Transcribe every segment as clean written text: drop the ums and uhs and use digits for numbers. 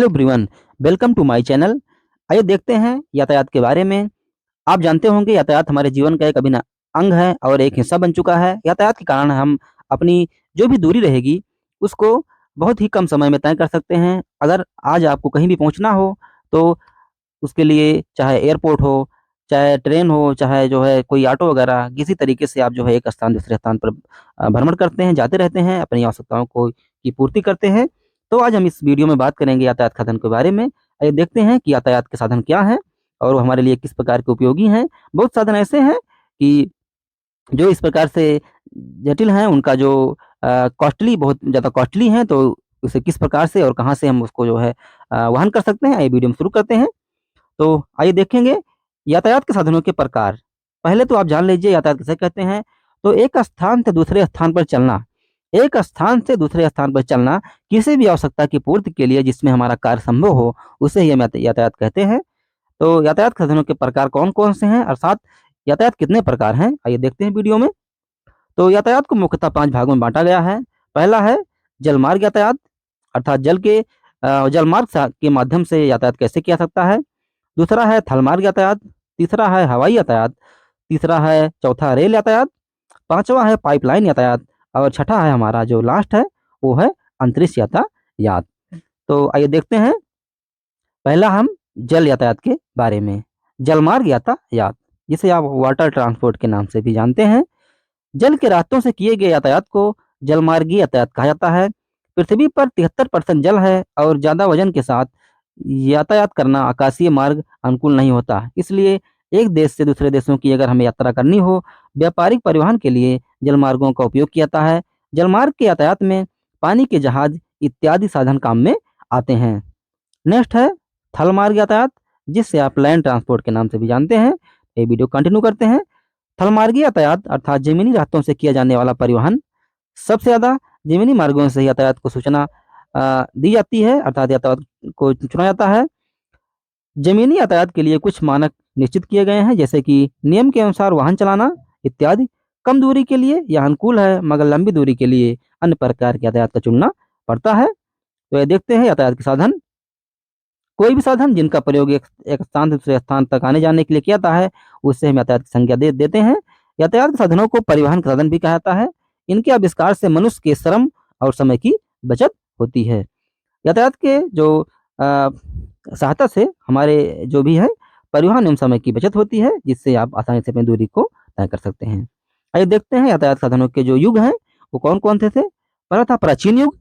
Hello everyone, welcome to my channel. आइए देखते हैं यातायात के बारे में। आप जानते होंगे यातायात हमारे जीवन का एक अभिन्न अंग है और एक हिस्सा बन चुका है। यातायात के कारण हम अपनी जो भी दूरी रहेगी उसको बहुत ही कम समय में तय कर सकते हैं। अगर आज आपको कहीं भी पहुंचना हो तो उसके लिए चाहे एयरपोर्ट हो, चाहे ट्रेन हो, चाहे जो है कोई ऑटो वगैरह, किसी तरीके से आप जो है एक स्थान दूसरे स्थान पर भ्रमण करते हैं, जाते रहते हैं, अपनी आवश्यकताओं को की पूर्ति करते हैं। तो आज हम इस वीडियो में बात करेंगे यातायात साधन के बारे में। आइए देखते हैं कि यातायात के साधन क्या हैं और वो हमारे लिए किस प्रकार के उपयोगी हैं। बहुत साधन ऐसे हैं कि जो इस प्रकार से जटिल हैं, उनका जो कॉस्टली, बहुत ज़्यादा कॉस्टली हैं, तो उसे किस प्रकार से और कहाँ से हम उसको जो है वहन कर सकते हैं। आइए वीडियो में शुरू करते हैं। तो आइए देखेंगे यातायात के साधनों के प्रकार। पहले तो आप जान लीजिए यातायात किसे कहते हैं। तो एक स्थान से दूसरे स्थान पर चलना, एक स्थान से दूसरे स्थान पर चलना किसी भी आवश्यकता की पूर्ति के लिए जिसमें हमारा कार्य संभव हो, उसे ही हम यातायात कहते हैं। तो यातायात के साधनों के प्रकार कौन कौन से हैं, अर्थात यातायात कितने प्रकार हैं, आइए देखते हैं वीडियो में। तो यातायात को मुख्यतः 5 भागों में बाँटा गया है। पहला है जलमार्ग यातायात, अर्थात जलमार्ग के माध्यम से यातायात कैसे किया जा सकता है। दूसरा है थलमार्ग यातायात, तीसरा है हवाई यातायात, तीसरा है चौथा रेल यातायात, पाँचवा है पाइपलाइन यातायात और छठा है हमारा जो लास्ट है वो है अंतरिक्ष यातायात। तो आइए देखते हैं पहला हम जल यातायात के बारे में। जलमार्ग यातायात, जिसे आप वाटर ट्रांसपोर्ट के नाम से भी जानते हैं। जल के रास्तों से किए गए यातायात को जलमार्गीय यातायात कहा जाता है। पृथ्वी पर 73% जल है और ज़्यादा वजन के साथ यातायात करना आकाशीय मार्ग अनुकूल नहीं होता। इसलिए एक देश से दूसरे देशों की अगर हमें यात्रा करनी हो, व्यापारिक परिवहन के लिए जलमार्गों का उपयोग किया जाता है। जलमार्ग के यातायात में पानी के जहाज इत्यादि साधन काम में आते हैं। नेक्स्ट है थल मार्ग यातायात, जिससे आप लैंड ट्रांसपोर्ट के नाम से भी जानते हैं। ये वीडियो कंटिन्यू करते हैं। थलमार्गी यातायात अर्थात जमीनी रास्तों से किया जाने वाला परिवहन। सबसे ज़्यादा जमीनी मार्गों से यातायात को सूचना दी जाती है, अर्थात यातायात को चुना जाता है। जमीनी यातायात के लिए कुछ मानक निश्चित किए गए हैं, जैसे कि नियम के अनुसार वाहन चलाना इत्यादि। कम दूरी के लिए यह अनुकूल है, मगर लंबी दूरी के लिए अन्य प्रकार के यातायात का चुनना पड़ता है। तो ये देखते हैं यातायात के साधन। कोई भी साधन जिनका प्रयोग एक स्थान से दूसरे स्थान तक आने जाने के लिए किया जाता है, उससे हम यातायात की संज्ञा देते हैं। यातायात के साधनों को परिवहन का साधन भी कहा जाता है। इनके आविष्कार से मनुष्य के श्रम और समय की बचत होती है। यातायात के जो सहायता से हमारे जो भी है परिवहन एवं समय की बचत होती है, जिससे आप आसानी से अपनी दूरी को तय कर सकते हैं। आइए देखते हैं यातायात साधनों के जो युग हैं वो कौन कौन से थे। पहला था प्राचीन युग।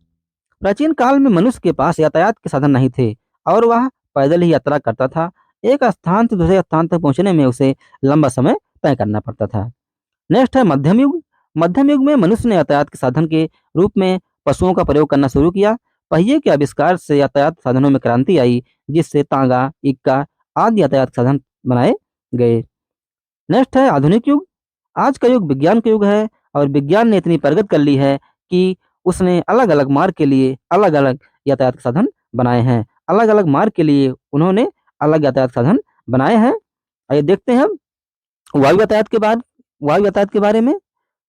प्राचीन काल में मनुष्य के पास यातायात के साधन नहीं थे और वह पैदल ही यात्रा करता था। एक स्थान से दूसरे स्थान तक पहुंचने में उसे लंबा समय तय करना पड़ता था। नेक्स्ट है मध्यम युग। मध्यम युग में मनुष्य ने यातायात के साधन के रूप में पशुओं का प्रयोग करना शुरू किया। पहिए के आविष्कार से यातायात साधनों में क्रांति आई, जिससे तांगा, इक्का आदि यातायात साधन बनाए गए। नेक्स्ट है आधुनिक युग। आज का युग विज्ञान का युग है और विज्ञान ने इतनी प्रगति कर ली है कि उसने अलग-अलग मार्ग के लिए अलग-अलग यातायात के साधन बनाए हैं। अलग-अलग मार्ग के लिए उन्होंने अलग यातायात साधन बनाए हैं। आइए देखते हैं हम वायु यातायात के बारे में।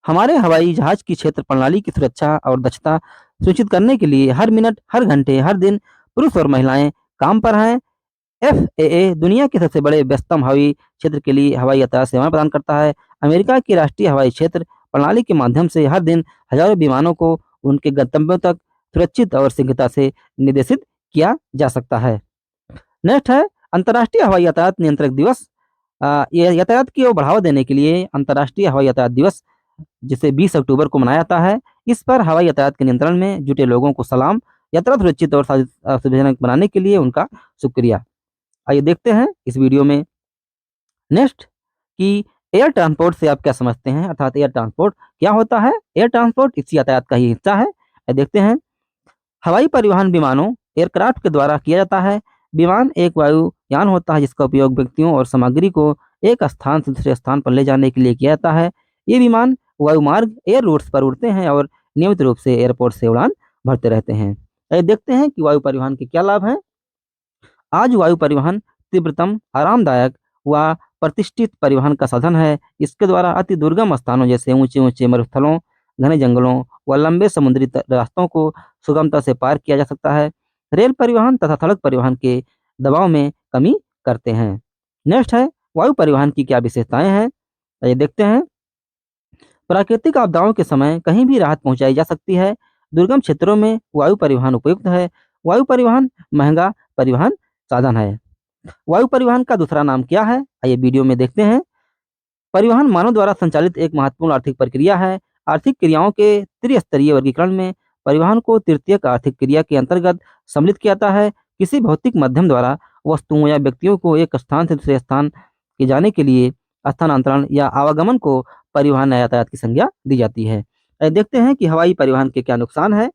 हमारे हवाई जहाज की क्षेत्र प्रणाली की सुरक्षा और दक्षता सुनिश्चित करने के लिए हर मिनट, हर घंटे, हर दिन पुरुष और महिलाएं काम पर हैं। एफएए दुनिया के सबसे बड़े व्यस्तम हवाई क्षेत्र के लिए हवाई यातायात सेवाएं प्रदान करता है। अमेरिका की राष्ट्रीय हवाई क्षेत्र प्रणाली के माध्यम से हर दिन हजारों विमानों को उनके गंतव्यों तक सुरक्षित और शीघ्रता से निर्देशित किया जा सकता है। नेक्स्ट है अंतर्राष्ट्रीय हवाई यातायात नियंत्रक दिवस। ये यातायात को बढ़ावा देने के लिए अंतर्राष्ट्रीय हवाई यातायात दिवस, जिसे 20 अक्टूबर को मनाया जाता है। इस पर हवाई यातायात के नियंत्रण में जुटे लोगों को सलाम। यात्रा सुरक्षित और सुविधाजनक बनाने के लिए उनका शुक्रिया। आइए देखते हैं इस वीडियो में। नेक्स्ट कि एयर ट्रांसपोर्ट से आप क्या समझते हैं, अर्थात एयर ट्रांसपोर्ट क्या होता है। एयर ट्रांसपोर्ट इसी यातायात का ही हिस्सा है। आइए देखते हैं। हवाई परिवहन विमानों एयरक्राफ्ट के द्वारा किया जाता है। विमान एक वायुयान होता है जिसका उपयोग व्यक्तियों और सामग्री को एक स्थान से दूसरे स्थान पर ले जाने के लिए किया जाता है। ये विमान वायुमार्ग एयर रूट्स पर उड़ते हैं और नियमित रूप से एयरपोर्ट से उड़ान भरते रहते हैं। आइए देखते हैं कि वायु परिवहन के क्या लाभ हैं। आज वायु परिवहन तीव्रतम, आरामदायक व प्रतिष्ठित परिवहन का साधन है। इसके द्वारा अति दुर्गम स्थानों जैसे ऊंचे-ऊंचे मरुस्थलों, घने जंगलों व लंबे समुद्री रास्तों को सुगमता से पार किया जा सकता है। रेल परिवहन तथा सड़क परिवहन के दबाव में कमी करते हैं। नेक्स्ट है वायु परिवहन की क्या विशेषताएं हैं, ये देखते हैं। प्राकृतिक आपदाओं के समय कहीं भी राहत पहुंचाई जा सकती है। दुर्गम क्षेत्रों में वायु परिवहन उपयुक्त है। वायु परिवहन महंगा परिवहन साधन है। वायु परिवहन का दूसरा नाम क्या है, आइए वीडियो में देखते हैं। परिवहन मानव द्वारा संचालित एक महत्वपूर्ण आर्थिक प्रक्रिया है। आर्थिक क्रियाओं के त्रिस्तरीय वर्गीकरण में परिवहन को तृतीयक आर्थिक क्रिया के अंतर्गत सम्मिलित किया जाता है। किसी भौतिक माध्यम द्वारा वस्तुओं या व्यक्तियों को एक स्थान से दूसरे स्थान के जाने के लिए स्थानांतरण या आवागमन को परिवहन या यातायात की संज्ञा दी जाती है। देखते हैं कि हवाई परिवहन के क्या नुकसान है।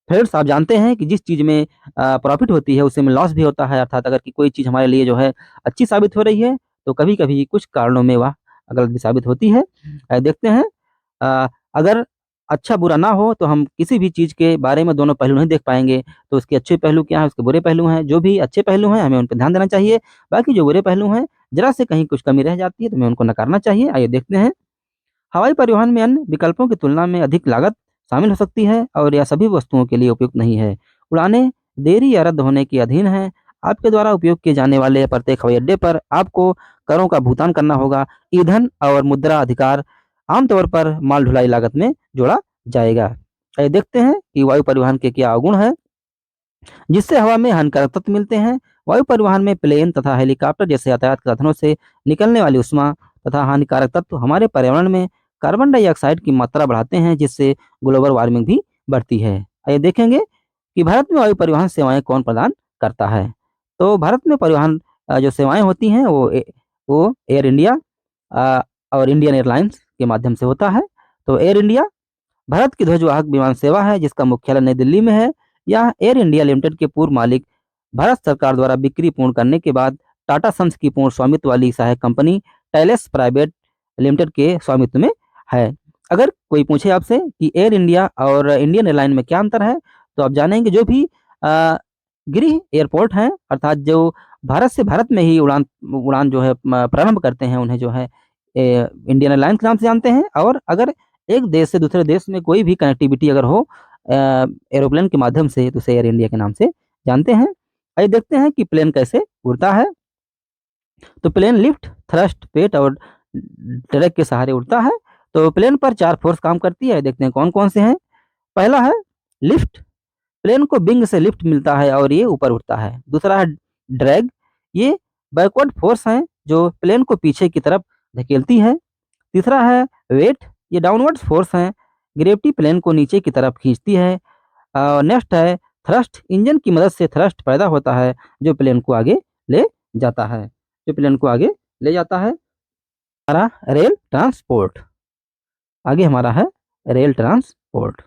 फ्रेंड्स, आप जानते हैं कि जिस चीज़ में प्रॉफिट होती है उसी में लॉस भी होता है, अर्थात अगर कि कोई चीज़ हमारे लिए जो है अच्छी साबित हो रही है तो कभी कभी कुछ कारणों में वह गलत भी साबित होती है। देखते हैं, अगर अच्छा बुरा ना हो तो हम किसी भी चीज़ के बारे में दोनों पहलू नहीं देख पाएंगे। तो उसके अच्छे पहलू क्या हैं, उसके बुरे पहलू हैं। जो भी अच्छे पहलू हैं हमें उन पर ध्यान देना चाहिए। बाकी जो बुरे पहलू हैं, जरा से कहीं कुछ कमी रह जाती है तो हमें उनको नकारना चाहिए। आइए देखते हैं। हवाई परिवहन में अन्य विकल्पों की तुलना में अधिक लागत शामिल हो सकती है और यह सभी वस्तुओं के लिए उपयुक्त नहीं है। उड़ानें देरी या रद्द होने के अधीन हैं। आपके द्वारा उपयोग किए जाने वाले प्रत्येक हवाई अड्डे पर आपको करों का भुगतान करना होगा। ईंधन और मुद्रा अधिकार आमतौर पर माल ढुलाई लागत में जोड़ा जाएगा। आइए देखते हैं कि वायु परिवहन के क्या अवगुण है जिससे हवा में हानिकारक तत्व मिलते हैं। वायु परिवहन में प्लेन तथा हेलीकॉप्टर जैसे यातायात के साधनों से निकलने वाली उष्मा तथा हानिकारक तत्व हमारे पर्यावरण में कार्बन डाइऑक्साइड की मात्रा बढ़ाते हैं, जिससे ग्लोबल वार्मिंग भी बढ़ती है। आइए देखेंगे कि भारत में वायु परिवहन सेवाएं कौन प्रदान करता है। तो भारत में परिवहन जो सेवाएं होती हैं वो एयर इंडिया और इंडियन एयरलाइंस के माध्यम से होता है। तो एयर इंडिया भारत की ध्वजवाहक विमान सेवा है जिसका मुख्यालय नई दिल्ली में है। यह एयर इंडिया लिमिटेड के पूर्व मालिक भारत सरकार द्वारा बिक्री पूर्ण करने के बाद टाटा सन्स की पूर्ण स्वामित्व वाली सहायक कंपनी टाइलेस प्राइवेट लिमिटेड के स्वामित्व में है। अगर कोई पूछे आपसे कि एयर इंडिया और इंडियन एयरलाइन में क्या अंतर है, तो आप जानेंगे जो भी गृह एयरपोर्ट हैं, अर्थात जो भारत से भारत में ही उड़ान उड़ान जो है प्रारंभ करते हैं, उन्हें जो है इंडियन एयरलाइंस के नाम से जानते हैं। और अगर एक देश से दूसरे देश में कोई भी कनेक्टिविटी अगर हो एरोप्लेन के माध्यम से, तो उसे एयर इंडिया के नाम से जानते हैं। आइए देखते हैं कि प्लेन कैसे उड़ता है। तो प्लेन लिफ्ट, थ्रस्ट, पेट और ड्रैग के सहारे उड़ता है। तो प्लेन पर 4 फोर्स काम करती है। देखते हैं कौन कौन से हैं। पहला है लिफ्ट, प्लेन को विंग से लिफ्ट मिलता है और ये ऊपर उठता है। दूसरा है ड्रैग, ये बैकवर्ड फोर्स है जो प्लेन को पीछे की तरफ धकेलती है। तीसरा है वेट, ये डाउनवर्ड फोर्स है, ग्रेविटी प्लेन को नीचे की तरफ खींचती है। नेक्स्ट है थ्रस्ट, इंजन की मदद से थ्रस्ट पैदा होता है जो प्लेन को आगे ले जाता है, जो प्लेन को आगे ले जाता है। हमारा रेल ट्रांसपोर्ट, आगे हमारा है रेल ट्रांसपोर्ट।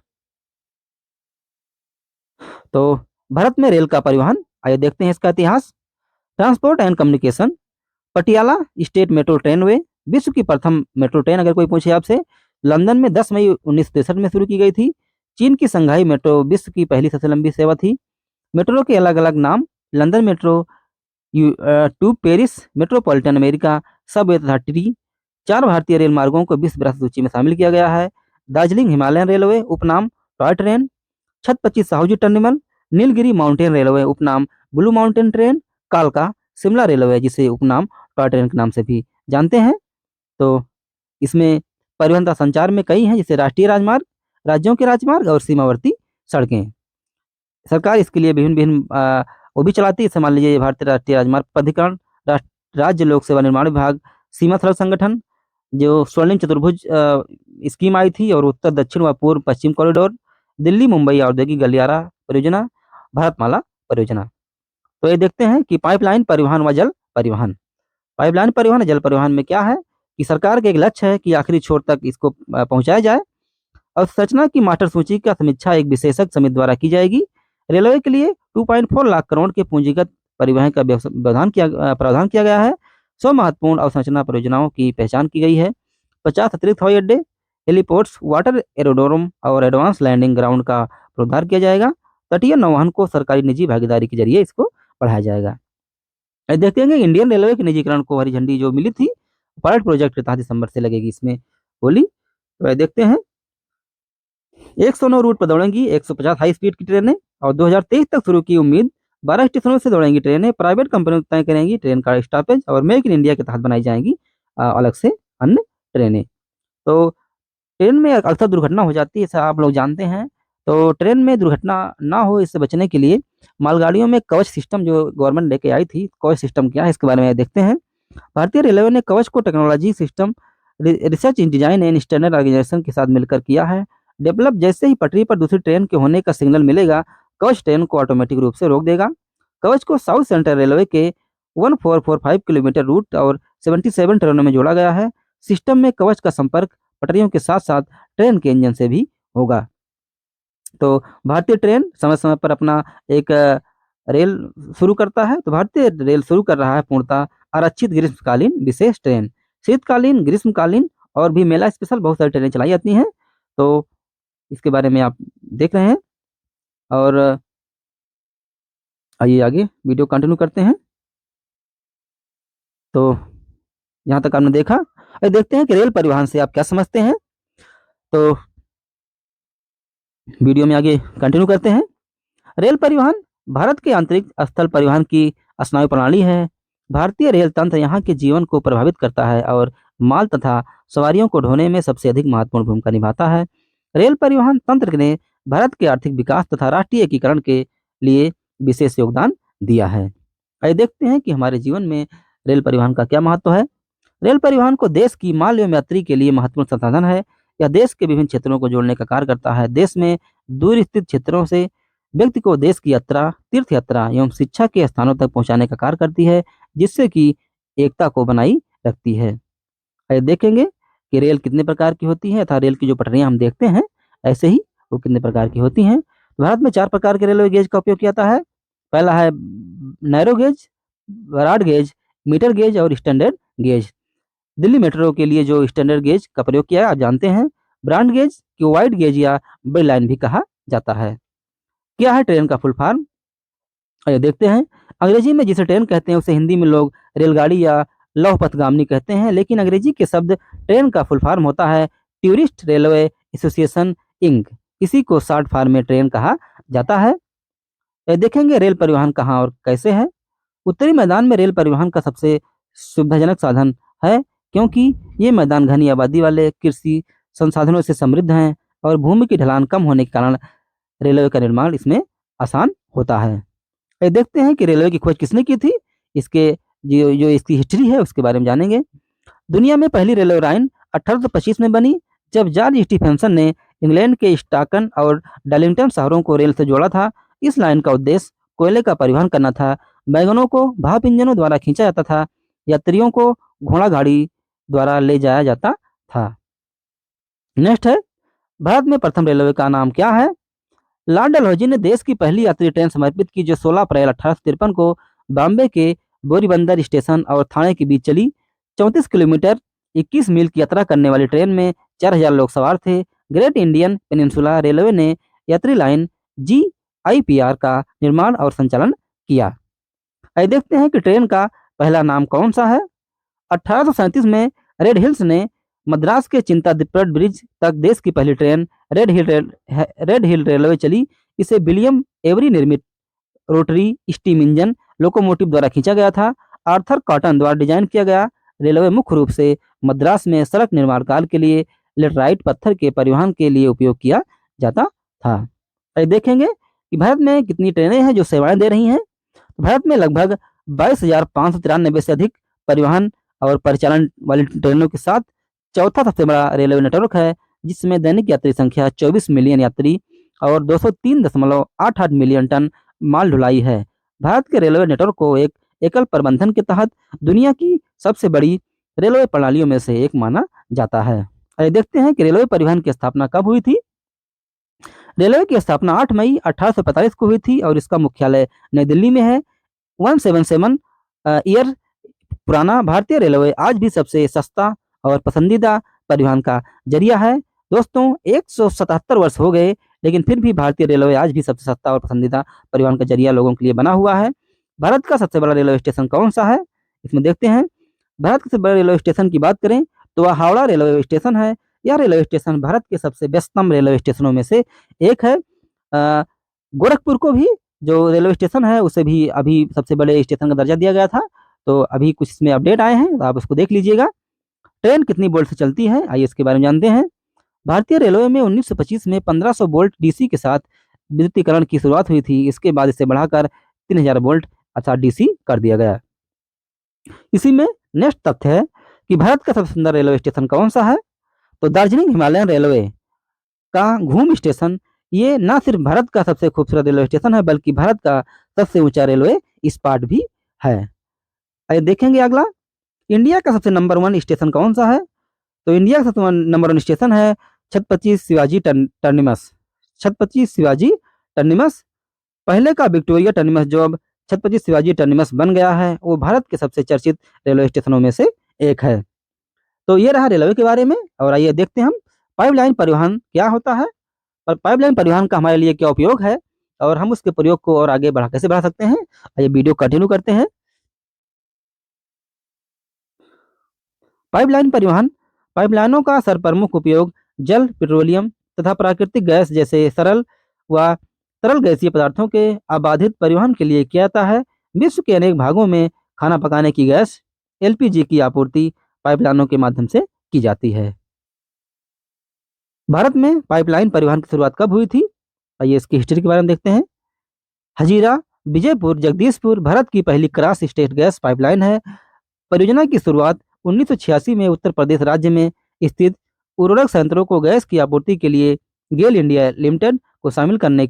तो भारत में रेल का परिवहन, आइए देखते हैं इसका इतिहास। Transport and communication, Patiala state metro trainway विश्व की प्रथम मेट्रो ट्रेन अगर कोई पूछे आपसे, लंदन में 10 मई 1963 में शुरू की गई थी। चीन की संघाई मेट्रो विश्व की पहली सबसे लंबी सेवा थी। मेट्रो के अलग अलग नाम, London metro, tube Paris metropolitan America, Subway तथा टी। 4 भारतीय रेल मार्गों को विश्व विरासत सूची में शामिल किया गया है। दार्जिलिंग हिमालयन रेलवे उपनाम toy train, Chhatrapati Sahuji terminal, Nilgiri mountain railway उपनाम ब्लू माउंटेन ट्रेन, कालका शिमला रेलवे जिसे उपनाम टॉय ट्रेन के नाम से भी जानते हैं। तो इसमें परिवहन तथा संचार में कई हैं, जैसे राष्ट्रीय राजमार्ग, राज्यों के राजमार्ग और सीमावर्ती सड़कें। सरकार इसके लिए विभिन्न विभिन्न वो भी चलाती है। जैसे मान लीजिए भारतीय राष्ट्रीय राजमार्ग प्राधिकरण, राज्य लोक सेवा निर्माण विभाग, सीमा सड़क संगठन, जो स्वर्णिम चतुर्भुज स्कीम आई थी, और उत्तर दक्षिण व पूर्व पश्चिम कॉरिडोर, दिल्ली मुंबई औद्योगिक गलियारा परियोजना, भारतमाला परियोजना। तो ये देखते हैं कि पाइपलाइन परिवहन व जल परिवहन। पाइपलाइन परिवहन और जल परिवहन में क्या है कि सरकार का एक लक्ष्य है कि आखिरी छोर तक इसको पहुंचाया जाए। और संरचना की मास्टर सूची का समीक्षा एक विशेषज्ञ समिति द्वारा की जाएगी। रेलवे के लिए 2.4 लाख करोड़ के पूंजीगत परिवहन का प्रावधान किया गया है। 100 महत्वपूर्ण अवसंरचना परियोजनाओं की पहचान की गई है। 50 अतिरिक्त हवाई अड्डे, हेलीपोर्ट्स, वाटर एरोड्रोम और एडवांस लैंडिंग ग्राउंड का पुनरुद्धार किया जाएगा। तटीय नौवहन को सरकारी निजी भागीदारी के जरिए इसको बढ़ाया जाएगा। देखते हैं कि इंडियन रेलवे के निजीकरण को हरी झंडी जो मिली थी, पायलट प्रोजेक्ट के तहत दिसंबर से लगेगी इसमें बोली। तो देखते हैं 109 रूट पर दौड़ेंगी 150 हाई स्पीड की ट्रेनें, और 2023 तक शुरू की उम्मीद 12 स्टेशनों से दौड़ेंगी ट्रेनें। प्राइवेट कंपनियों तय करेंगी ट्रेन का स्टॉपेज, और मेक इन इंडिया के तहत बनाई जाएंगी अलग से अन्य ट्रेनें। तो ट्रेन में अक्सर दुर्घटना हो जाती है, ऐसा आप लोग जानते हैं। तो ट्रेन में दुर्घटना ना हो, इससे बचने के लिए मालगाड़ियों में कवच सिस्टम जो गवर्नमेंट लेके आई थी, कवच सिस्टम क्या है इसके बारे में देखते हैं। भारतीय रेलवे ने कवच को technology system research in design and standard organisation के साथ मिलकर किया है डेवलप। जैसे ही पटरी पर दूसरी ट्रेन के होने का सिग्नल मिलेगा, कवच ट्रेन को ऑटोमेटिक रूप से रोक देगा। कवच को साउथ सेंट्रल रेलवे के 1445 किलोमीटर रूट और 77 ट्रेनों में जोड़ा गया है। सिस्टम में कवच का संपर्क पटरियों के साथ साथ ट्रेन के इंजन से भी होगा। तो भारतीय ट्रेन समय समय पर अपना एक रेल शुरू करता है। तो भारतीय रेल शुरू कर रहा है पूर्णतः आरक्षित ग्रीष्मकालीन विशेष ट्रेन, शीतकालीन, ग्रीष्मकालीन और भी मेला स्पेशल बहुत सारी ट्रेनें चलाई जाती हैं। तो इसके बारे में आप देख रहे हैं, और आइए आगे वीडियो कंटिन्यू करते हैं। तो यहाँ तक आपने देखा, अब देखते हैं कि रेल परिवहन से आप क्या समझते हैं। तो वीडियो में आगे कंटिन्यू करते हैं। रेल परिवहन भारत के आंतरिक स्थल परिवहन की स्नायु प्रणाली है। भारतीय रेल तंत्र यहाँ के जीवन को प्रभावित करता है और माल तथा सवारियों को ढोने में सबसे अधिक महत्वपूर्ण भूमिका निभाता है। रेल परिवहन तंत्र ने भारत के आर्थिक विकास तथा राष्ट्रीय एकीकरण के लिए विशेष योगदान दिया है। आइए देखते हैं कि हमारे जीवन में रेल परिवहन का क्या महत्व है। रेल परिवहन को देश की माल एवं यात्री के लिए महत्वपूर्ण संसाधन है। यह देश के विभिन्न क्षेत्रों को जोड़ने का कार्य करता है। देश में दूर स्थित क्षेत्रों से व्यक्ति को देश की यात्रा, तीर्थ यात्रा एवं शिक्षा के स्थानों तक पहुंचाने का कार्य करती है, जिससे कि एकता को बनाई रखती है। आइए देखेंगे कि रेल कितने प्रकार की होती है, अर्थात रेल की जो पटरियां हम देखते हैं ऐसे ही वो कितने प्रकार की होती हैं। भारत में 4 प्रकार के रेलवे गेज का उपयोग किया जाता है। पहला है narrow gauge, broad gauge, metre gauge और स्टैंडर्ड गेज। दिल्ली मेट्रो के लिए जो स्टैंडर्ड गेज का प्रयोग किया है आप जानते हैं। ब्रॉड गेज को वाइड गेज या बड़ी लाइन भी कहा जाता है। क्या है ट्रेन का फुल फॉर्म, आइए देखते हैं। अंग्रेजी में जिसे ट्रेन कहते हैं उसे हिंदी में लोग रेलगाड़ी या लौह पथगामी कहते हैं, लेकिन अंग्रेजी के शब्द ट्रेन का फुल फॉर्म होता है टूरिस्ट रेलवे एसोसिएशन इंक। इसी को शॉर्ट फॉर्म में ट्रेन कहा जाता है। देखेंगे रेल परिवहन कहाँ और कैसे है। उत्तरी मैदान में रेल परिवहन का सबसे सुविधाजनक साधन है, क्योंकि ये मैदान घनी आबादी वाले, कृषि संसाधनों से समृद्ध हैं और भूमि की ढलान कम होने के कारण रेलवे का निर्माण इसमें आसान होता है। देखते हैं कि रेलवे की खोज किसने की थी। इसके जो जो इसकी हिस्ट्री है उसके बारे में जानेंगे। दुनिया में पहली रेलवे लाइन 1825 में बनी, जब जॉर्ज स्टीफेंसन ने इंग्लैंड के स्टॉकटन और डार्लिंगटन शहरों को रेल से जोड़ा था। इस लाइन का उद्देश्य कोयले का परिवहन करना था। वैगनों को भाप इंजनों द्वारा खींचा जाता था, यात्रियों को घोड़ा गाड़ी द्वारा ले जाया जाता था। नेक्स्ट है, भारत में प्रथम रेलवे का नाम क्या है। लॉर्ड डलहौजी ने देश की पहली यात्री ट्रेन समर्पित की, जो 16 अप्रैल 1853 को बॉम्बे के बोरीबंदर स्टेशन और थाने के बीच चली। 34 किलोमीटर 21 मील की यात्रा करने वाली ट्रेन में 4000 लोग सवार थे। ग्रेट इंडियन पेनिनसुला रेलवे ने यात्री लाइन GIPR का निर्माण और संचालन किया। आइए देखते हैं कि ट्रेन का पहला नाम कौन सा है। 1837 में रेड हिल्स ने मद्रास के चिंतादिप्पट ब्रिज तक देश की पहली ट्रेन रेड हिल रेलवे चली। इसे विलियम एवरी निर्मित रोटरी स्टीम इंजन लोकोमोटिव द्वारा खींचा गया था। आर्थर कॉटन द्वारा डिजाइन किया गया रेलवे मुख्य रूप से मद्रास में सड़क निर्माण कार्य के लिए लेटराइट पत्थर के परिवहन के लिए उपयोग किया जाता था। आइए देखेंगे कि भारत में कितनी ट्रेनें हैं जो सेवाएं दे रही हैं। भारत में लगभग 22,593 से अधिक परिवहन और परिचालन वाली ट्रेनों के साथ चौथा सबसे बड़ा रेलवे नेटवर्क है, जिसमें दैनिक यात्री संख्या 24 मिलियन यात्री और 203.88 मिलियन टन माल ढुलाई है। भारत के रेलवे नेटवर्क को एक एकल प्रबंधन के तहत दुनिया की सबसे बड़ी रेलवे प्रणालियों में से एक माना जाता है। आइए देखते हैं कि रेलवे परिवहन की स्थापना कब हुई थी। रेलवे की स्थापना 8 मई 1845 को हुई थी और इसका मुख्यालय नई दिल्ली में है। 177 ईयर पुराना भारतीय रेलवे आज भी सबसे सस्ता और पसंदीदा परिवहन का जरिया है। दोस्तों 177 वर्ष हो गए, लेकिन फिर भी भारतीय रेलवे आज भी सबसे सस्ता और पसंदीदा परिवहन का जरिया लोगों के लिए बना हुआ है। भारत का सबसे बड़ा रेलवे स्टेशन कौन सा है, इसमें देखते हैं। भारत के सबसे बड़े रेलवे स्टेशन की बात करें तो वह हावड़ा रेलवे स्टेशन है। यह रेलवे स्टेशन भारत के सबसे व्यस्ततम रेलवे स्टेशनों में से एक है। गोरखपुर को भी जो रेलवे स्टेशन है उसे भी अभी सबसे बड़े स्टेशन का दर्जा दिया गया था। तो अभी कुछ इसमें अपडेट आए हैं, तो आप उसको देख लीजिएगा। ट्रेन कितनी वोल्ट से चलती है, आइए इसके बारे में जानते हैं। भारतीय रेलवे में 1925 में 1500 वोल्ट डीसी के साथ विद्युतीकरण की शुरुआत हुई थी। इसके बाद इसे बढ़ाकर 3000 वोल्ट अर्थात डीसी कर दिया गया। इसी में नेक्स्ट तथ्य है कि भारत का सबसे सुंदर रेलवे स्टेशन कौन सा है, तो दार्जिलिंग हिमालयन रेलवे का घूम स्टेशन ये न सिर्फ भारत का सबसे खूबसूरत रेलवे स्टेशन है बल्कि भारत का सबसे ऊंचा रेलवे स्पॉट भी है। आइए देखेंगे अगला, इंडिया का सबसे नंबर 1 स्टेशन कौन सा है, तो इंडिया का सबसे नंबर 1 स्टेशन है छत्रपति शिवाजी टर्मिनस। छत्रपति शिवाजी टर्मिनस पहले का विक्टोरिया टर्मिनस जो अब छत्रपति शिवाजी टर्मिनस बन गया है, वो भारत के सबसे चर्चित रेलवे स्टेशनों में से एक है। तो ये रहा रेलवे के बारे में। और आइए देखते हैं हम पाइपलाइन परिवहन क्या होता है और पाइपलाइन परिवहन का हमारे लिए क्या उपयोग है और हम उसके प्रयोग को और आगे कैसे बढ़ा सकते हैं। आइए वीडियो कंटिन्यू करते हैं। पाइपलाइन परिवहन, पाइपलाइनों का सर्वप्रमुख उपयोग जल, पेट्रोलियम तथा प्राकृतिक गैस जैसे सरल व तरल गैसीय पदार्थों के अबाधित परिवहन के लिए किया जाता है। विश्व के अनेक भागों में खाना पकाने की गैस एलपीजी की आपूर्ति पाइपलाइनों के माध्यम से की जाती है। भारत में पाइपलाइन परिवहन की शुरुआत कब हुई थी, आइए इसकी हिस्ट्री के बारे में देखते हैं। हजीरा विजयपुर जगदीशपुर भारत की पहली क्रॉस स्टेट गैस पाइपलाइन है। परियोजना की शुरुआत 1986 में उत्तर प्रदेश राज्य में स्थित उर्वरक संयंत्रों को गैस की आपूर्ति के लिए गेल इंडिया लिमिटेड को शामिल करने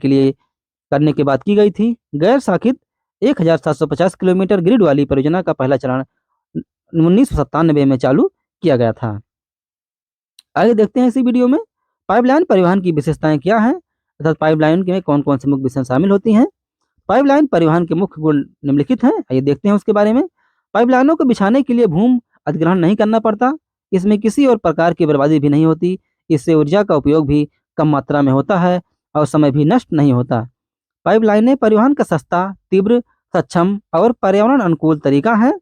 के बाद की गई थी। गैर शाखित 1750 किलोमीटर ग्रिड वाली परियोजना का पहला चरण 1997 में चालू किया गया था। आगे देखते हैं इसी वीडियो में पाइपलाइन परिवहन की विशेषताएं क्या हैं, अर्थात पाइपलाइन में कौन कौन सी मुख्य विशेषताएं शामिल होती हैं। पाइपलाइन परिवहन के मुख्य गुण निम्नलिखित हैं, आइए देखते हैं उसके बारे में। पाइपलाइनों को बिछाने के लिए भूमि अधिग्रहण नहीं करना पड़ता। इसमें किसी और प्रकार की बर्बादी भी नहीं होती। इससे ऊर्जा का उपयोग भी कम मात्रा में होता है और समय भी नष्ट नहीं होता। पाइपलाइनें परिवहन का सस्ता, तीव्र, सक्षम और पर्यावरण अनुकूल तरीका है।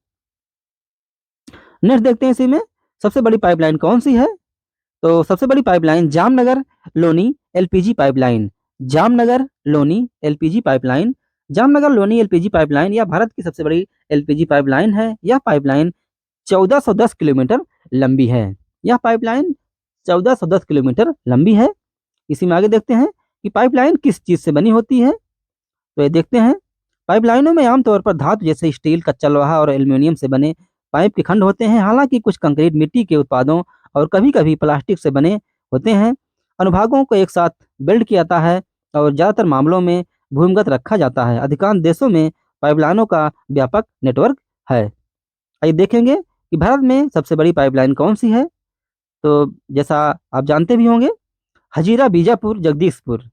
नेक्स्ट देखते हैं इसी में सबसे बड़ी पाइपलाइन कौन सी है, तो सबसे बड़ी pipeline Jamnagar Loni LPG pipeline. Jamnagar Loni LPG pipeline, Jamnagar Loni LPG pipeline यह भारत की सबसे बड़ी एलपीजी पाइपलाइन है। यह पाइपलाइन 1410 किलोमीटर लंबी है। यह पाइपलाइन 1410 किलोमीटर लंबी है। इसी में आगे देखते हैं कि पाइपलाइन किस चीज़ से बनी होती है, तो ये देखते हैं। पाइपलाइनों में आमतौर पर धातु जैसे स्टील, कच्चा लोहा और एल्यूमिनियम से बने पाइप के खंड होते हैं। हालांकि कुछ कंक्रीट, मिट्टी के उत्पादों और कभी-कभी प्लास्टिक से बने होते हैं। अनुभागों को एक साथ वेल्ड किया जाता है और ज़्यादातर मामलों में भूमिगत रखा जाता है। अधिकांश देशों में पाइपलाइनों का व्यापक नेटवर्क है। आइए देखेंगे कि भारत में सबसे बड़ी पाइपलाइन कौन सी है, तो जैसा आप जानते भी होंगे हजीरा बीजापुर जगदीशपुर।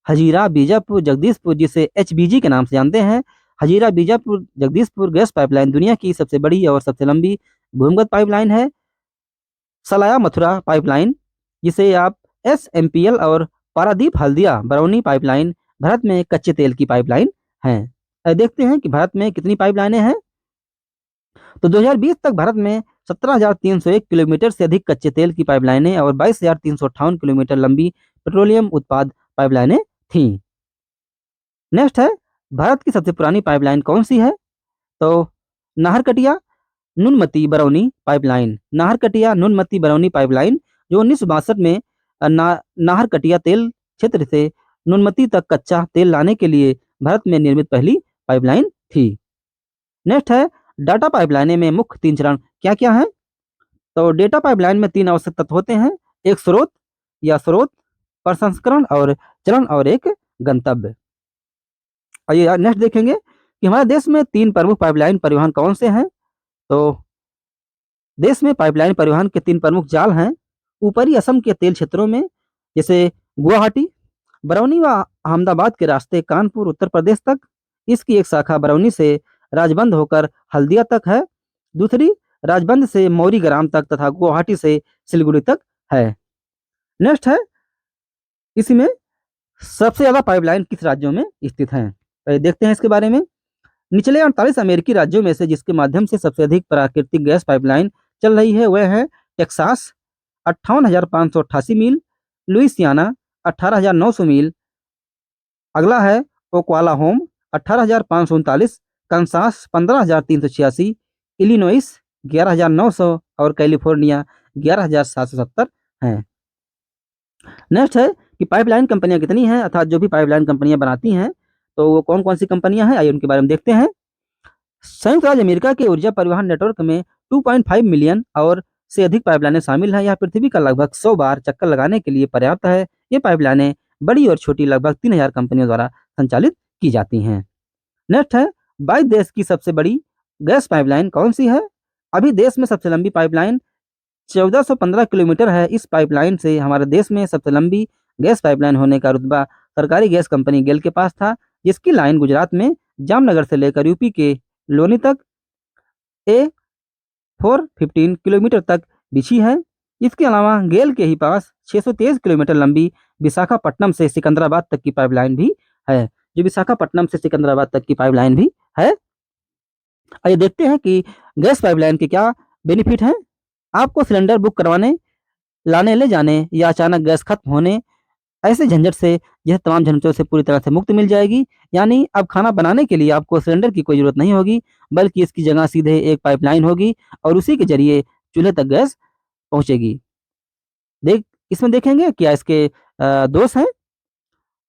हजीरा बीजापुर जगदीशपुर जिसे एचबीजी के नाम से जानते हैं। हजीरा बीजापुर जगदीशपुर गैस पाइपलाइन दुनिया की सबसे बड़ी और सबसे लंबी भूमिगत पाइपलाइन है। सलाया मथुरा पाइपलाइन जिसे आप एसएमपीएल और पारादीप हल्दिया बरौनी पाइपलाइन भारत में कच्चे तेल की पाइपलाइन हैं। देखते हैं कि भारत में कितनी पाइपलाइनें हैं, तो 2020 तक भारत में 17,301 किलोमीटर से अधिक कच्चे तेल की पाइपलाइनें और 22,358 किलोमीटर लंबी पेट्रोलियम उत्पाद पाइपलाइनें थीं। नेक्स्ट है भारत की सबसे पुरानी पाइपलाइन कौन सी है, तो नाहरकटिया नुनमती बरौनी पाइपलाइन। नाहरकटिया नुनमती बरौनी पाइपलाइन जो 1962 में नाहरकटिया तेल क्षेत्र से नुनमती तक कच्चा तेल लाने के लिए भारत में निर्मित पहली पाइपलाइन थी। नेक्स्ट है डाटा पाइपलाइनें में मुख्य 3 चरण क्या क्या हैं, तो डेटा पाइपलाइन में 3 आवश्यक तत्व होते हैं, एक स्रोत या स्रोत, प्रसंस्करण और चरण और एक गंतव्य। आइए नेक्स्ट देखेंगे कि हमारे देश में 3 प्रमुख पाइपलाइन परिवहन कौन से हैं, तो देश में पाइपलाइन परिवहन के 3 प्रमुख जाल हैं। ऊपरी असम के तेल क्षेत्रों में जैसे गुवाहाटी, बरौनी व अहमदाबाद के रास्ते कानपुर उत्तर प्रदेश तक। इसकी एक शाखा बरौनी से राजबंद होकर हल्दिया तक है। दूसरी राजबंद से मौरीग्राम तक तथा गुवाहाटी से सिलीगुड़ी तक है। नेक्स्ट है इसी में सबसे ज़्यादा पाइपलाइन किस राज्यों में स्थित हैं, तो देखते हैं इसके बारे में। निचले 48 अमेरिकी राज्यों में से जिसके माध्यम से सबसे अधिक प्राकृतिक गैस पाइपलाइन चल रही है वह है टेक्सास, 58,588 मील, लुइसियाना 18,900 मील, अगला है ओक्लाहोमा 18,539, कंसास 15,386, इलिनोइस 11,900 और कैलिफोर्निया 11,770 हैं। नेक्स्ट है कि पाइपलाइन कंपनियां कितनी हैं, अर्थात जो भी पाइपलाइन कंपनियां बनाती हैं तो वो कौन कौन सी कंपनियां हैं, आइए उनके बारे में देखते हैं। संयुक्त राज्य अमेरिका के ऊर्जा परिवहन नेटवर्क में 2.5 मिलियन और से अधिक पाइपलाइनें शामिल हैं। यह पृथ्वी का लगभग 100 बार चक्कर लगाने के लिए पर्याप्त है। ये पाइपलाइनें बड़ी और छोटी लगभग 3,000 कंपनियों द्वारा संचालित की जाती हैं। नेक्स्ट है, 22 देश की सबसे बड़ी गैस पाइपलाइन कौन सी है। अभी देश में सबसे लंबी पाइपलाइन 1415 किलोमीटर है। इस पाइपलाइन से हमारे देश में सबसे लंबी गैस पाइपलाइन होने का रुतबा सरकारी गैस कंपनी गेल के पास था, जिसकी लाइन गुजरात में जामनगर से लेकर यूपी के लोनी तक A415 किलोमीटर तक बिछी है। इसके अलावा गेल के ही पास 623 किलोमीटर लंबी विशाखापट्टनम से सिकंदराबाद तक की पाइपलाइन भी है, जो विशाखापट्टनम से सिकंदराबाद तक की पाइपलाइन भी है। आइए देखते हैं कि गैस पाइपलाइन के क्या बेनिफिट हैं। आपको सिलेंडर बुक करवाने, लाने ले जाने या अचानक गैस खत्म होने ऐसे झंझट से यह तमाम झंझटों से पूरी तरह से मुक्त मिल जाएगी। यानी अब खाना बनाने के लिए आपको सिलेंडर की कोई ज़रूरत नहीं होगी, बल्कि इसकी जगह सीधे एक पाइपलाइन होगी और उसी के ज़रिए चूल्हे तक गैस पहुँचेगी। इसमें देखेंगे क्या इसके दोष हैं।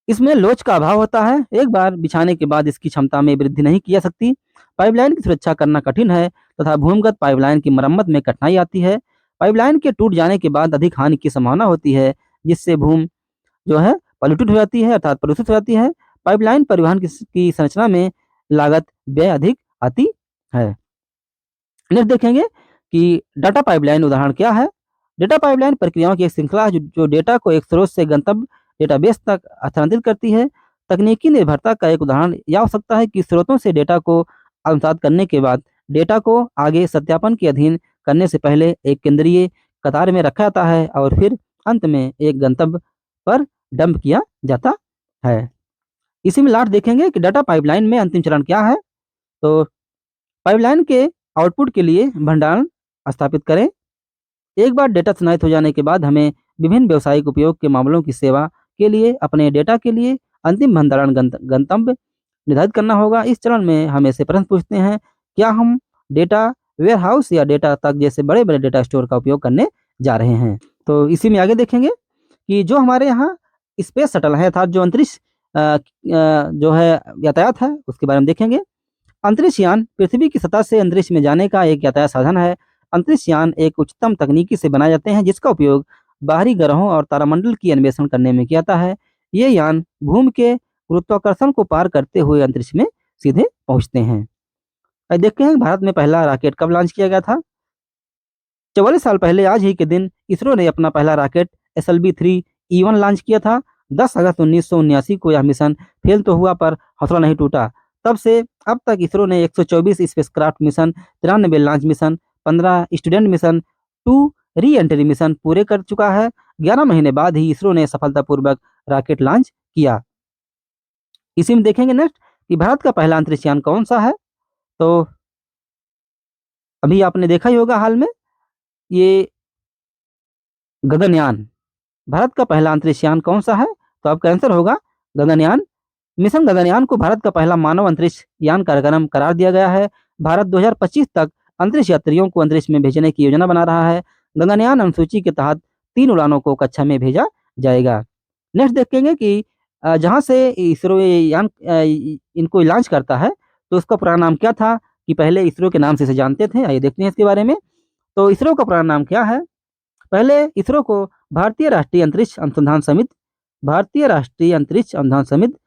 इसमें लोच का अभाव होता है। एक बार बिछाने के बाद इसकी क्षमता में वृद्धि नहीं की जा सकती। पाइपलाइन की सुरक्षा करना कठिन है तथा भूमिगत पाइपलाइन की मरम्मत में कठिनाई आती है। पाइपलाइन के टूट जाने के बाद अधिक हानि की संभावना होती है, जिससे भूमि जो है पॉल्यूटेड हो जाती है, अर्थात प्रदूषित हो जाती है। पाइपलाइन परिवहन की संरचना में लागत व्यय अधिक आती है। नेक्स्ट देखेंगे कि डाटा पाइपलाइन उदाहरण क्या है। डेटा पाइपलाइन प्रक्रियाओं की एक श्रृंखला है जो डेटा को एक स्रोत से गंतव्य डेटाबेस तक हस्तांतरित करती है। तकनीकी निर्भरता का एक उदाहरण यह हो सकता है कि स्रोतों से डेटा को अनुसार करने के बाद डेटा को आगे सत्यापन के अधीन करने से पहले एक केंद्रीय कतार में रखा जाता है और फिर अंत में एक गंतव्य पर डंप किया जाता है। इसी में लास्ट देखेंगे कि डाटा पाइपलाइन में अंतिम चरण क्या है। तो पाइपलाइन के आउटपुट के लिए भंडारण स्थापित करें। एक बार डेटा संग्रहित हो जाने के बाद हमें विभिन्न व्यावसायिक उपयोग के मामलों की सेवा के लिए अपने डेटा के लिए अंतिम भंडारण गंतव्य निर्धारित करना होगा। इस चरण में हम ऐसे प्रश्न पूछते हैं, क्या हम डेटा वेयरहाउस या डेटा तक जैसे बड़े बड़े डेटा स्टोर का उपयोग करने जा रहे हैं। तो इसी में आगे देखेंगे कि जो हमारे यहाँ स्पेस शटल है, अर्थात जो अंतरिक्ष जो है यातायात है, उसके बारे में देखेंगे। अंतरिक्ष यान पृथ्वी की सतह से अंतरिक्ष में जाने का एक यातायात साधन है। अंतरिक्ष यान एक उच्चतम तकनीकी से बनाए जाते हैं, जिसका उपयोग बाहरी ग्रहों और तारामंडल की अन्वेषण करने में किया जाता है। ये यान भूमि के गुरुत्वाकर्षण को पार करते हुए अंतरिक्ष में सीधे पहुंचते हैं। अब देखते हैं भारत में पहला रॉकेट कब लॉन्च किया गया था। 44 साल पहले आज ही के दिन इसरो ने अपना पहला रॉकेट SLV-3E1 लॉन्च किया था। 10 अगस्त 1979 को यह मिशन फेल तो हुआ, पर हौसला नहीं टूटा। तब से अब तक इसरो ने 124 spacecraft mission, 93 launch mission, 15 student mission, 2 re entry mission पूरे कर चुका है। 11 महीने बाद ही इसरो ने सफलतापूर्वक रॉकेट लॉन्च किया। इसी में देखेंगे नेक्स्ट कि भारत का पहला अंतरिक्ष यान कौन सा है। तो अभी आपने देखा ही होगा हाल में, ये गगनयान। भारत का पहला अंतरिक्ष यान कौन सा है, तो आपका आंसर होगा गगनयान। मिशन गगनयान को भारत का पहला मानव अंतरिक्ष यान कार्यक्रम करार दिया गया है। भारत 2025 तक अंतरिक्ष यात्रियों को अंतरिक्ष में भेजने की योजना बना रहा है। गगनयान अनुसूची के तहत 3 उड़ानों को कक्षा में भेजा जाएगा। नेक्स्ट देखेंगे कि जहाँ से इसरो ये यान इनको लॉन्च करता है, तो उसका पुराना नाम क्या था, कि पहले इसरो के नाम से इसे जानते थे। आइए देखते हैं इसके बारे में। तो इसरो का पुराना नाम क्या है। पहले इसरो को भारतीय राष्ट्रीय अंतरिक्ष अनुसंधान समिति, भारतीय राष्ट्रीय अंतरिक्ष अनुसंधान समिति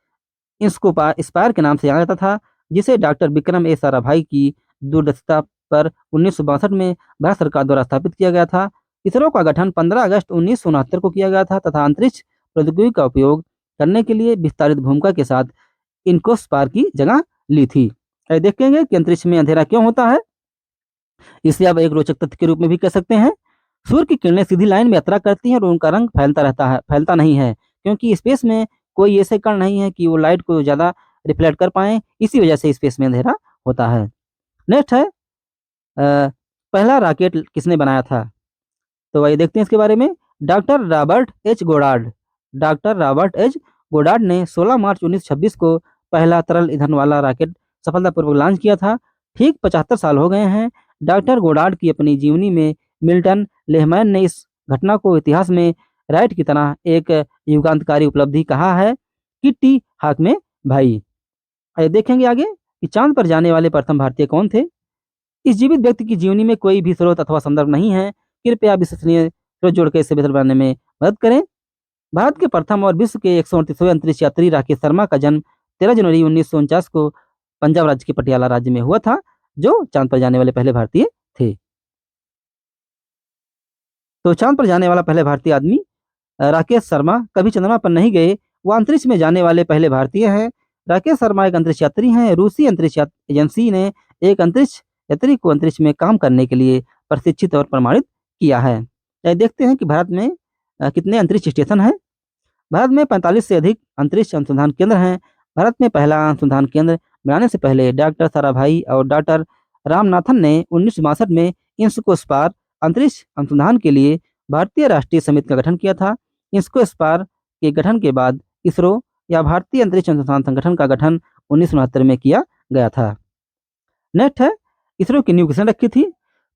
इंस्पायर के नाम से जाना जाता था, जिसे डॉक्टर विक्रम ए साराभाई की दूरदर्शिता पर 1962 में भारत सरकार द्वारा स्थापित किया गया था। इसरो का गठन 15 अगस्त 1969 को किया गया था तथा अंतरिक्ष प्रौद्योगिकी का उपयोग करने के लिए विस्तारित भूमिका के साथ इनकोस्पार की जगह ली थी। देखेंगे कि अंतरिक्ष में अंधेरा क्यों होता है। इसे आप एक रोचक तथ्य के रूप में भी कह सकते हैं। सूर्य की किरणें सीधी लाइन में यात्रा करती हैं और उनका रंग फैलता नहीं है, क्योंकि स्पेस में कोई ऐसे कण नहीं है कि वो लाइट को ज़्यादा रिफ्लेक्ट कर पाएँ। इसी वजह से स्पेस में अंधेरा होता है। नेक्स्ट है पहला रॉकेट किसने बनाया था। तो आइए देखते हैं इसके बारे में। Doctor Robert H Goddard doctor Robert H Goddard ने 16 मार्च 1926 को पहला तरल ईंधन वाला रॉकेट सफलतापूर्वक लॉन्च किया था। ठीक 75 साल हो गए हैं। डॉक्टर गोडार्ड की अपनी जीवनी में मिल्टन लेहमैन ने इस घटना को इतिहास में राइट की तरह एक युगांतकारी उपलब्धि कहा है। किट्टी हाक में भाई। आइए देखेंगे आगे कि चांद पर जाने वाले प्रथम भारतीय कौन थे। इस जीवित व्यक्ति की जीवनी में कोई भी स्रोत अथवा संदर्भ नहीं है। कृपया विश्वसनीय स्रोत जोड़कर इसे बेहतर बनाने में मदद करें। भारत के प्रथम और विश्व के 138वें अंतरिक्ष यात्री राकेश शर्मा का जन्म 13 जनवरी 1949 को पंजाब राज्य के पटियाला राज्य में हुआ था, जो चांद पर जाने वाले पहले भारतीय थे। तो चांद पर जाने वाला पहले भारतीय आदमी राकेश शर्मा कभी चंद्रमा पर नहीं गए। वो अंतरिक्ष में जाने वाले पहले भारतीय हैं। राकेश शर्मा एक अंतरिक्ष यात्री हैं। रूसी अंतरिक्ष एजेंसी ने एक अंतरिक्ष यात्री को अंतरिक्ष में काम करने के लिए प्रशिक्षित और प्रमाणित किया है। देखते हैं कि भारत में कितने अंतरिक्ष स्टेशन हैं। भारत में 45 से अधिक अंतरिक्ष अनुसंधान केंद्र हैं। भारत में पहला अनुसंधान केंद्र बनाने से पहले डॉक्टर साराभाई और डॉक्टर रामनाथन ने 1962 में इंस्कोस्पार अंतरिक्ष अनुसंधान के लिए भारतीय राष्ट्रीय समिति का गठन किया था। इंस्कोस्पार के गठन के बाद इसरो या भारतीय अंतरिक्ष अनुसंधान संगठन का गठन 1969 में किया गया था। नेक्स्ट है इसरो की नींव किसने रखी थी।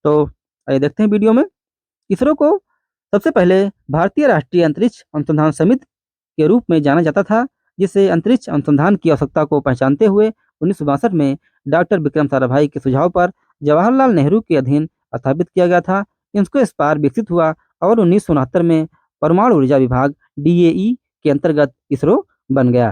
तो आइए देखते हैं वीडियो में। इसरो को सबसे पहले भारतीय राष्ट्रीय अंतरिक्ष अनुसंधान समिति के रूप में जाना जाता था, जिसे अंतरिक्ष अनुसंधान की आवश्यकता को पहचानते हुए 1962 में डॉक्टर विक्रम साराभाई के सुझाव पर जवाहरलाल नेहरू के अधीन स्थापित किया गया था। इसको स्पार विकसित हुआ और 1969 में परमाणु ऊर्जा विभाग DAE के अंतर्गत इसरो बन गया।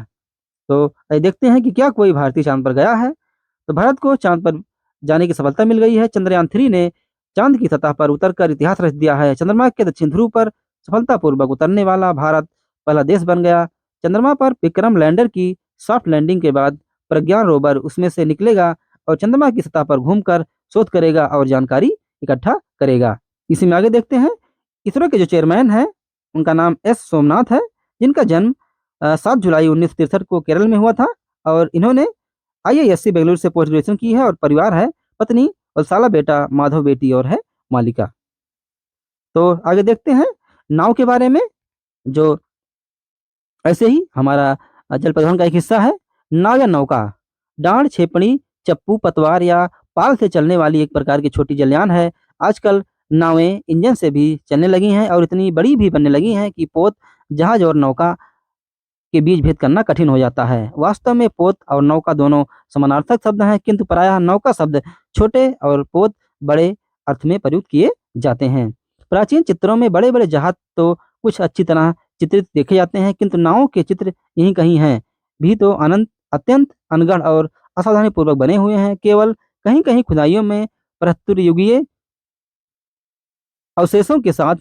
तो देखते हैं कि क्या कोई भारतीय चांद पर गया है। तो भारत को चांद पर जाने की सफलता मिल गई है। चंद्रयान 3 ने चांद की सतह पर उतरकर इतिहास रच दिया है। चंद्रमा के दक्षिण ध्रुव पर सफलतापूर्वक उतरने वाला भारत पहला देश बन गया। चंद्रमा पर विक्रम लैंडर की सॉफ्ट लैंडिंग के बाद प्रज्ञान रोवर उसमें से निकलेगा और चंद्रमा की सतह पर घूमकर शोध करेगा और जानकारी इकट्ठा करेगा। इसी में आगे देखते हैं। इसरो के जो चेयरमैन हैं उनका नाम S सोमनाथ है, जिनका जन्म 7 जुलाई 1963 को केरल में हुआ था और इन्होंने IISc बेंगलुरु से पोस्ट ग्रेजुएशन की है और परिवार है पत्नी और साला बेटा माधव बेटी और है मालिका। तो आगे देखते हैं नाव के बारे में, जो ऐसे ही हमारा जल परिवहन का एक हिस्सा है। नाव या नौका डांड, छेपड़ी, चप्पू, पतवार या पाल से चलने वाली एक प्रकार की छोटी जलयान है। आजकल नावें इंजन से भी चलने लगी हैं और इतनी बड़ी भी बनने लगी हैं कि पोत, जहाज और नौका के बीच भेद करना कठिन हो जाता है। वास्तव में पोत और नौका दोनों समानार्थक शब्द हैं, किंतु प्रायः नौका शब्द छोटे और पोत बड़े अर्थ में प्रयुक्त किए जाते हैं। प्राचीन चित्रों में बड़े बड़े जहाज तो कुछ अच्छी तरह चित्रित देखे जाते हैं, किंतु नावों के चित्र यहीं कहीं हैं भी तो अत्यंत अनगढ़ और असावधानी पूर्वक बने हुए हैं। केवल कहीं कहीं खुदाइयों में प्रस्तुरयुगीय अवशेषों के साथ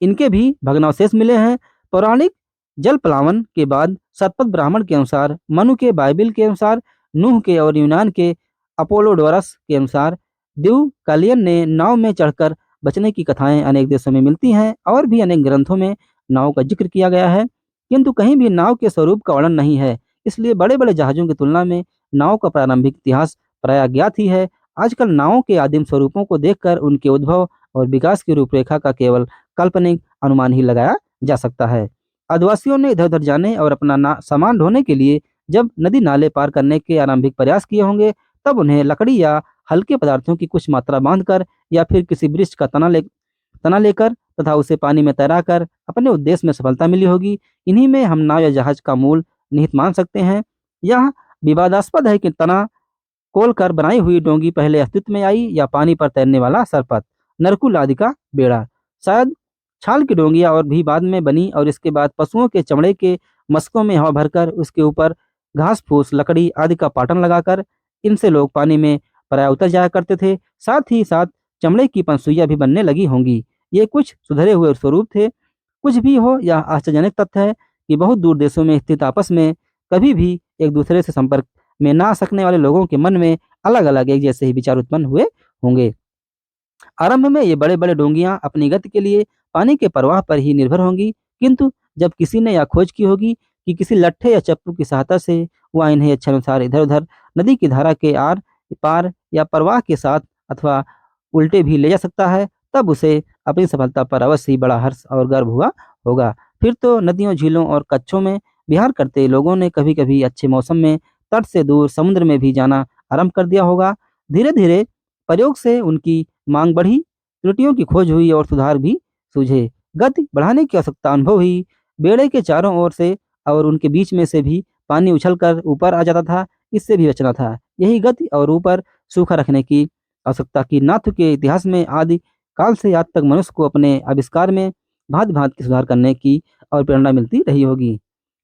इनके भी भग्नावशेष मिले हैं। पौराणिक जल प्लावन के बाद सतपथ ब्राह्मण के अनुसार, मनु के बाइबिल के अनुसार, नूह के और यूनान के अपोलोडोरस के अनुसार द्यूकालियन ने नाव में चढ़कर बचने की कथाएं अनेक देशों में मिलती हैं और भी अनेक ग्रंथों में नाव का जिक्र किया गया है, किंतु कहीं भी नाव के स्वरूप का वर्णन नहीं है। इसलिए बड़े बड़े जहाजों की तुलना में नाव का प्रारंभिक इतिहास प्रायः ज्ञात ही है। आजकल नावों के आदिम स्वरूपों को देखकर उनके उद्भव और विकास की रूपरेखा का केवल काल्पनिक अनुमान ही लगाया जा सकता है। आदिवासियों ने इधर उधर जाने और अपना सामान ढोने के लिए जब नदी नाले पार करने के आरंभिक प्रयास किए होंगे, तब उन्हें लकड़ी या हल्के पदार्थों की कुछ मात्रा बांधकर या फिर किसी वृक्ष का तना लेकर तथा उसे पानी में तैराकर अपने उद्देश्य में सफलता मिली होगी। इन्हीं में हम नाव या जहाज का मूल निहित मान सकते हैं। यह विवादास्पद है कि तना खोलकर बनाई हुई डोंगी पहले अस्तित्व में आई या पानी पर तैरने वाला सरपत, नरकुल आदि का बेड़ा। शायद छाल की डोंगियां और भी बाद में बनी और इसके बाद पशुओं के चमड़े के मस्कों में हवा भरकर उसके ऊपर घास फूस लकड़ी आदि का पाटन लगाकर इनसे लोग पानी में प्राय उतर जाया करते थे। साथ ही साथ चमड़े की पंसुइयां भी बनने लगी होंगी। ये कुछ सुधरे हुए स्वरूप थे। कुछ भी हो, यह आश्चर्यजनक तथ्य है कि बहुत दूर देशों में स्थित आपस में कभी भी एक दूसरे से संपर्क में ना आ सकने वाले लोगों के मन में अलग अलग एक जैसे ही विचार उत्पन्न हुए होंगे। आरंभ में ये बड़े बड़े डोंगियां अपनी गति के लिए पानी के प्रवाह पर ही निर्भर होंगी, किंतु जब किसी ने यह खोज की होगी कि किसी लट्ठे या चप्पू की सहायता से वह इन्हें इच्छानुसार इधर उधर नदी की धारा के आर पार या प्रवाह के साथ अथवा उल्टे भी ले जा सकता है, तब उसे अपनी सफलता पर अवश्य ही बड़ा हर्ष और गर्व हुआ होगा। फिर तो नदियों, झीलों और कच्छों में विहार करते लोगों ने कभी-कभी अच्छे मौसम में तट से दूर समुद्र में भी जाना आरंभ कर दिया होगा। धीरे-धीरे प्रयोग से उनकी मांग बढ़ी, त्रुटियों की खोज हुई और सुधार भी सूझे। गति बढ़ाने की आवश्यकता अनुभव हुई। बेड़े के चारों ओर से और उनके बीच में से भी पानी उछलकर ऊपर आ जाता था, इससे भी बचना था। यही गति और ऊपर सूखा रखने की आवश्यकता की नाथ के इतिहास में आदि काल से आज तक मनुष्य को अपने आविष्कार में भांति-भांति के सुधार करने की और प्रेरणा मिलती रही होगी।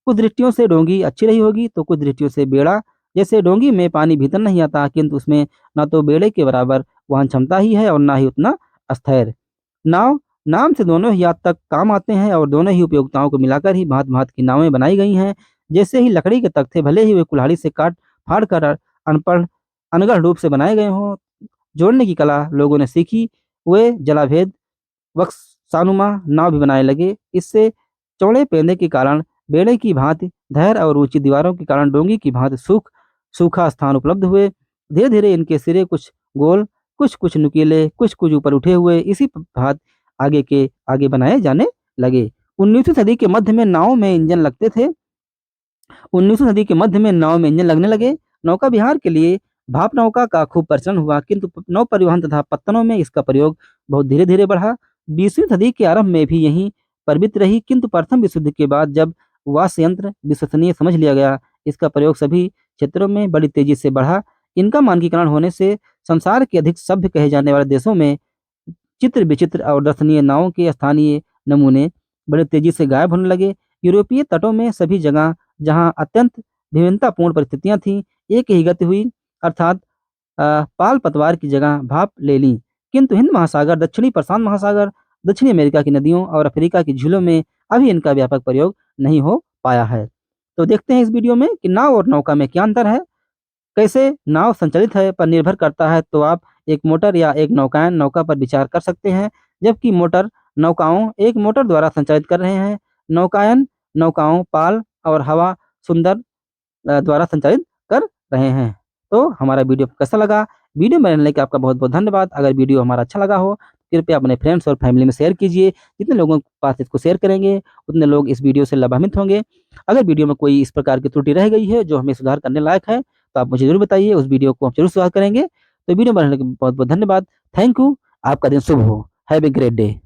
कुछ दृष्टियों से डोंगी अच्छी रही होगी, तो कुछ दृष्टियों से बेड़ा, जैसे डोंगी में पानी भीतर नहीं आता, किंतु उसमें ना तो बेड़े के बराबर वहन क्षमता ही है और ना ही उतना अस्थिर। नाव नाम से दोनों ही आज तक काम आते हैं और दोनों ही उपयोगिताओं को मिलाकर ही भांत-भांत की नावें बनाई गई हैं। जैसे ही लकड़ी के तख्ते भले ही वे कुल्हाड़ी से काट फाड़ कर अनपढ़ अनगढ़ रूप से बनाए गए हों, जोड़ने की कला लोगों ने सीखी, वे जलाभेद बक्सानुमा नाव भी बनाने लगे। इससे चौड़े पेंदे के कारण बेड़े की भांति धैर्य और ऊंची दीवारों के कारण डोंगी की भांति सूखा स्थान उपलब्ध हुए। धीरे-धीरे इनके सिरे कुछ गोल, कुछ-कुछ नुकीले, कुछ-कुछ ऊपर उठे हुए इसी भांति आगे के आगे बनाए जाने लगे। 19वीं सदी के मध्य में नाव में इंजन लगते थे। 19वीं सदी के मध्य में नाव में इंजन लगने लगे। नौका विहार के लिए भाप नौका का खूब प्रचलन हुआ, किंतु नौ परिवहन तथा पत्तनों में इसका प्रयोग बहुत धीरे-धीरे बढ़ा। 20वीं सदी के आरंभ में भी यही प्रवृत्ति रही, किंतु प्रथम विश्व युद्ध के बाद जब वाष्य यंत्र विश्वसनीय समझ लिया गया, इसका प्रयोग सभी क्षेत्रों में बड़ी तेजी से बढ़ा। इनका मानकीकरण होने से संसार के अधिक सभ्य कहे जाने वाले देशों में चित्र-विचित्र और दर्शनीय नावों के स्थानीय नमूने बड़ी तेजी से गायब होने लगे। यूरोपीय तटों में सभी जगह जहाँ अत्यंत विभिन्नतापूर्ण परिस्थितियाँ थीं, एक ही गति हुई, अर्थात पाल पतवार की जगह भाप ले लीं। किंतु हिंद महासागर, दक्षिणी प्रशांत महासागर, दक्षिणी अमेरिका की नदियों और अफ्रीका की झीलों में अभी इनका व्यापक प्रयोग नहीं हो पाया है। तो देखते हैं इस वीडियो में कि नाव और नौका में क्या अंतर है, कैसे नाव संचालित है पर निर्भर करता है। तो आप एक मोटर या एक नौकायन नौका पर विचार कर सकते हैं, जबकि मोटर नौकाओं एक मोटर द्वारा संचालित कर रहे हैं। नौकायन नौकाओं पाल और हवा सुंदर द्वारा संचालित कर रहे हैं। तो हमारा वीडियो कैसा लगा? वीडियो में रहने के आपका बहुत-बहुत धन्यवाद। अगर वीडियो हमारा अच्छा लगा हो, कृपया अपने फ्रेंड्स और फैमिली में शेयर कीजिए। जितने लोगों के पास इसको शेयर करेंगे, उतने लोग इस वीडियो से लाभान्वित होंगे। अगर वीडियो में कोई इस प्रकार की त्रुटि रह गई है, जो हमें सुधार करने लायक है, तो आप मुझे ज़रूर बताइए, उस वीडियो को हम ज़रूर सुधार करेंगे। तो वीडियो में रहने के लिए बहुत-बहुत धन्यवाद। Thank you. आपका दिन शुभ हो। Have a great day.